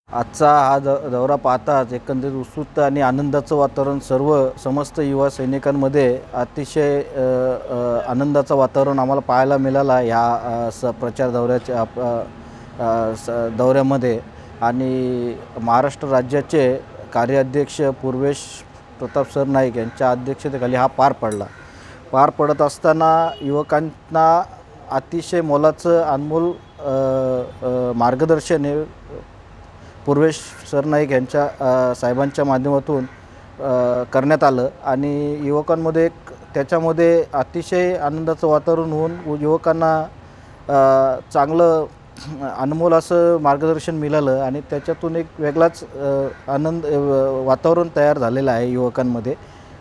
आजचा हा दौरा पाहताच एकंदरीत उत्सुकता आणि आनंदाचं वातावरण समस्त युवा सैनिकांमध्ये अतिशय आनंदाचं वातावरण आम्हाला पाहायला मिळाला ह्या प्रचार दौऱ्यामध्ये। आणि महाराष्ट्र राज्याचे कार्याध्यक्ष पूर्वेश प्रताप सरनाईक यांच्या अध्यक्षतेखाली हा पार पडत असताना युवकांना अतिशय मोलाचं अनमोल मार्गदर्शन हे पूर्वेश सरनाईक यांच्या साहेबांच्या माध्यमातून करण्यात आलं आणि युवकांमध्ये त्याच्यामध्ये अतिशय आनंदाचं वातावरण होऊन युवकांना चांगलं अनमोल असं मार्गदर्शन मिळालं आणि त्याच्यातून एक वेगळाच आनंद वातावरण तयार झालेलं आहे युवकांमध्ये।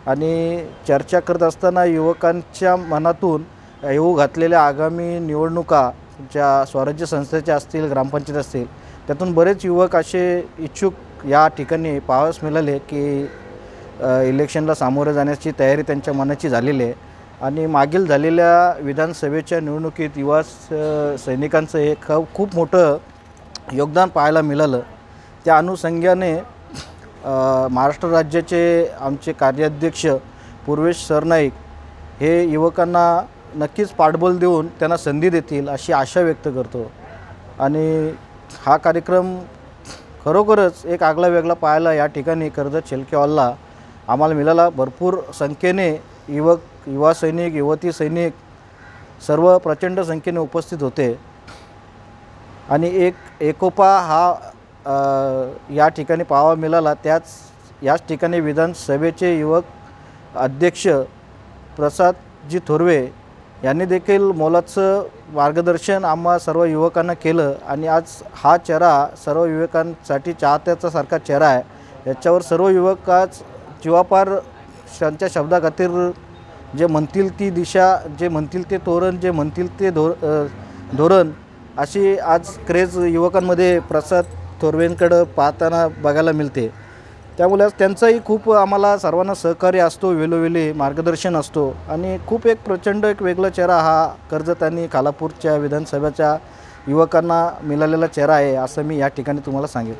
आणि चर्चा करत असताना युवकांच्या मनातून येऊ घातलेल्या आगामी निवडणुका ज्या स्वराज्य संस्थेच्या असतील, ग्रामपंचायत असतील, त्यातून बरेच युवक असे इच्छुक या ठिकाणी पाहावयास मिळाले की इलेक्शनला सामोरे जाण्याची तयारी त्यांच्या मनाची झालेली आहे। आणि मागील झालेल्या विधानसभेच्या निवडणुकीत युवा सैनिकांचं हे खूप मोठं योगदान पाहायला मिळालं। त्या अनुषंगाने महाराष्ट्र राज्याचे आमचे कार्याध्यक्ष पूर्वेश सरनाईक हे युवकांना नक्कीच पाठबळ देऊन त्यांना संधी देतील अशी आशा व्यक्त करतो। आणि हा कार्यक्रम खरोखरच एक आगळा वेगळा पाहायला या ठिकाणी कर्जत शेळके हॉलला आम्हाला मिळाला। भरपूर संख्येने युवा सैनिक, युवती सैनिक सर्व प्रचंड संख्येने उपस्थित होते आणि एकोपा हा या ठिकाणी पाहावा मिळाला। याच ठिकाणी विधानसभेचे युवक अध्यक्ष प्रसादजी थोरवे यांनी देखील मोलाचं मार्गदर्शन आम्हा सर्व युवकांना केलं आणि आज हा चेहरा सर्व युवकांसाठी चाहत्याचा सारखा चेहरा आहे। याच्यावर सर्व युवक आज जीवापार त्यांच्या शब्दाखातीर जे म्हणतील ती दिशा, जे म्हणतील ते तोरण, जे म्हणतील ते धोरण अशी आज क्रेज युवकांमध्ये प्रसाद थोरवेंकडे पाहताना बघायला मिळते। त्यामुळे त्यांचाही खूप आम्हाला सर्वांना सहकार्य असतो, वेळोवेळी मार्गदर्शन असतो आणि खूप एक प्रचंड एक वेगळा चेहरा हा कर्जत आणि खालापूरच्या विधानसभेच्या युवकांना मिळालेला चेहरा आहे असं मी या ठिकाणी तुम्हाला सांगेन।